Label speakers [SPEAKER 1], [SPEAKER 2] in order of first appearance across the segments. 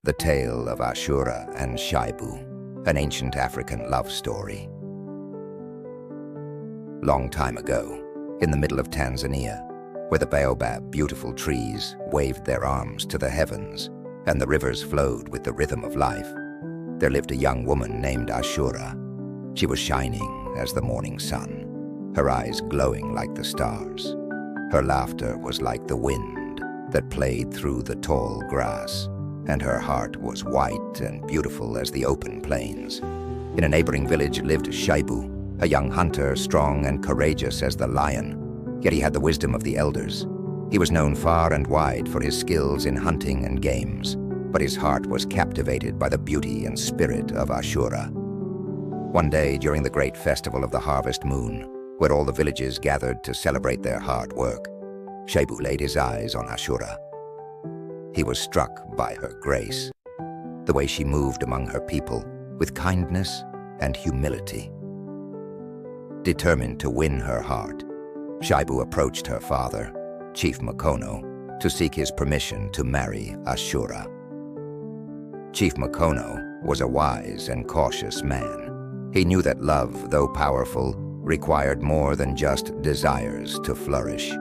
[SPEAKER 1] The Tale of Ashura and Shaibu, an ancient African love story. Long time ago, in the middle of Tanzania, where the baobab beautiful trees waved their arms to the heavens and the rivers flowed with the rhythm of life, there lived a young woman named Ashura. She was shining as the morning sun, her eyes glowing like the stars. Her laughter was like the wind that played through the tall grass, and her heart was white and beautiful as the open plains. In a neighboring village lived Shaibu, a young hunter, strong and courageous as the lion, yet he had the wisdom of the elders. He was known far and wide for his skills in hunting and games, but his heart was captivated by the beauty and spirit of Ashura. One day, during the great festival of the harvest moon, where all the villages gathered to celebrate their hard work, Shaibu laid his eyes on Ashura. He was struck by her grace, the way she moved among her people with kindness and humility. Determined to win her heart, Shaibu approached her father, Chief Makono, to seek his permission to marry Ashura. Chief Makono was a wise and cautious man. He knew that love, though powerful, required more than just desires to flourish.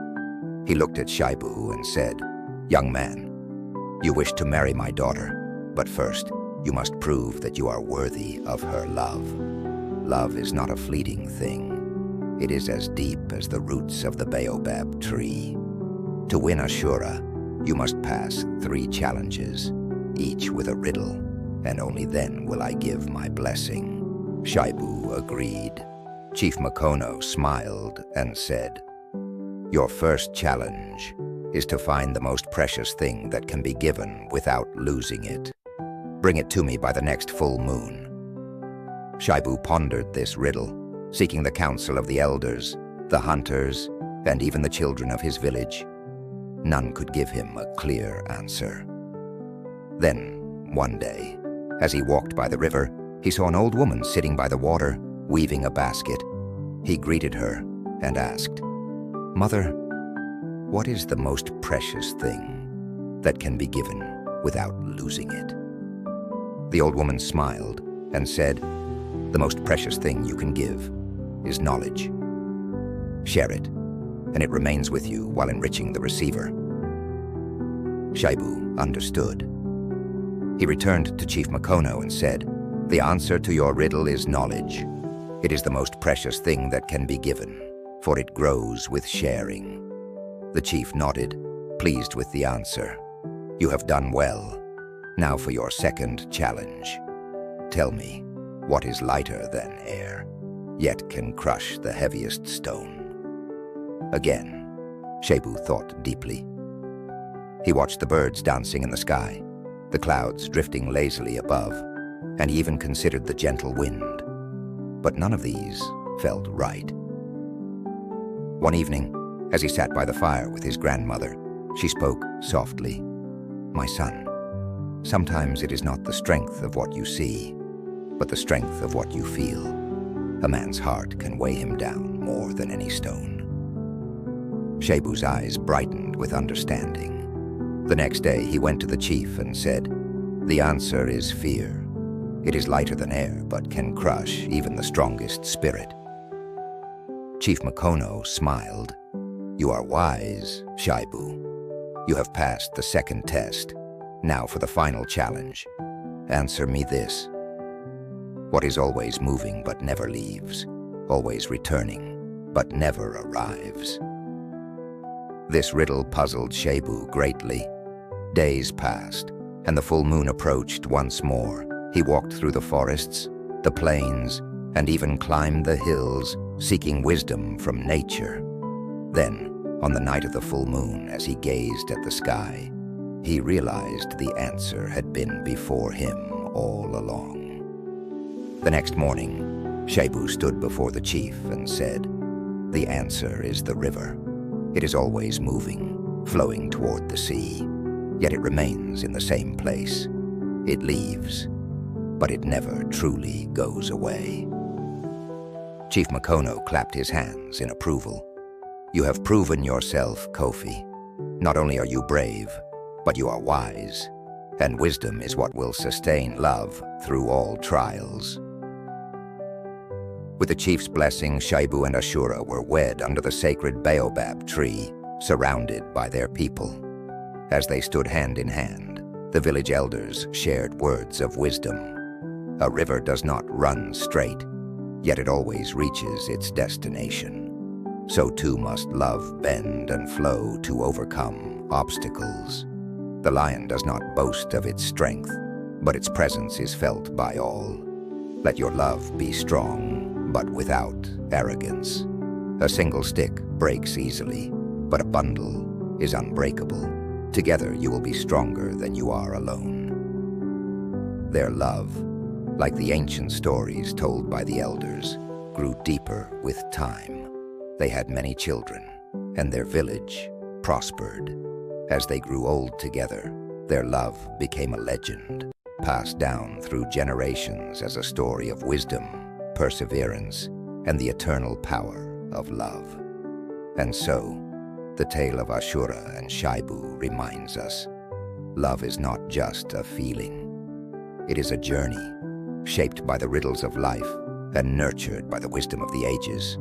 [SPEAKER 1] He looked at Shaibu and said, "Young man, you wish to marry my daughter, but first you must prove that you are worthy of her love. Love is not a fleeting thing. It is as deep as the roots of the baobab tree. To win Ashura, you must pass 3 challenges, each with a riddle, and only then will I give my blessing." Shaibu agreed. Chief Makono smiled and said, "Your first challenge is to find the most precious thing that can be given without losing it. Bring it to me by the next full moon." Shaibu pondered this riddle, seeking the counsel of the elders, the hunters, and even the children of his village. None could give him a clear answer. Then, one day, as he walked by the river, he saw an old woman sitting by the water, weaving a basket. He greeted her and asked, "Mother, what is the most precious thing that can be given without losing it?" The old woman smiled and said, "The most precious thing you can give is knowledge. Share it, and it remains with you while enriching the receiver." Shaibu understood. He returned to Chief Makono and said, "The answer to your riddle is knowledge. It is the most precious thing that can be given, for it grows with sharing." The chief nodded, pleased with the answer. "You have done well. Now for your second challenge. Tell me, what is lighter than air, yet can crush the heaviest stone?" Again, Shaibu thought deeply. He watched the birds dancing in the sky, the clouds drifting lazily above, and he even considered the gentle wind. But none of these felt right. One evening, as he sat by the fire with his grandmother, she spoke softly. "My son, sometimes it is not the strength of what you see, but the strength of what you feel. A man's heart can weigh him down more than any stone." Shaibu's eyes brightened with understanding. The next day he went to the chief and said, "The answer is fear. It is lighter than air, but can crush even the strongest spirit." Chief Makono smiled. "You are wise, Shaibu. You have passed the second test. Now for the final challenge. Answer me this. What is always moving but never leaves, always returning but never arrives?" This riddle puzzled Shaibu greatly. Days passed, and the full moon approached once more. He walked through the forests, the plains, and even climbed the hills, seeking wisdom from nature. Then, on the night of the full moon, as he gazed at the sky, he realized the answer had been before him all along. The next morning, Shaibu stood before the chief and said, "The answer is the river. It is always moving, flowing toward the sea, yet it remains in the same place. It leaves, but it never truly goes away." Chief Makono clapped his hands in approval. "You have proven yourself, Kofi. Not only are you brave, but you are wise. And wisdom is what will sustain love through all trials. With the chief's blessing, Shaibu and Ashura were wed under the sacred baobab tree, surrounded by their people. As they stood hand in hand, the village elders shared words of wisdom. A river does not run straight, yet it always reaches its destination. So too must love bend and flow to overcome obstacles. The lion does not boast of its strength, but its presence is felt by all. Let your love be strong, but without arrogance. A single stick breaks easily, but a bundle is unbreakable. Together you will be stronger than you are alone. Their love, like the ancient stories told by the elders, grew deeper with time. They had many children, and their village prospered. As they grew old together, their love became a legend, passed down through generations as a story of wisdom, perseverance, and the eternal power of love. And so, the tale of Ashura and Shaibu reminds us, love is not just a feeling. It is a journey, shaped by the riddles of life and nurtured by the wisdom of the ages.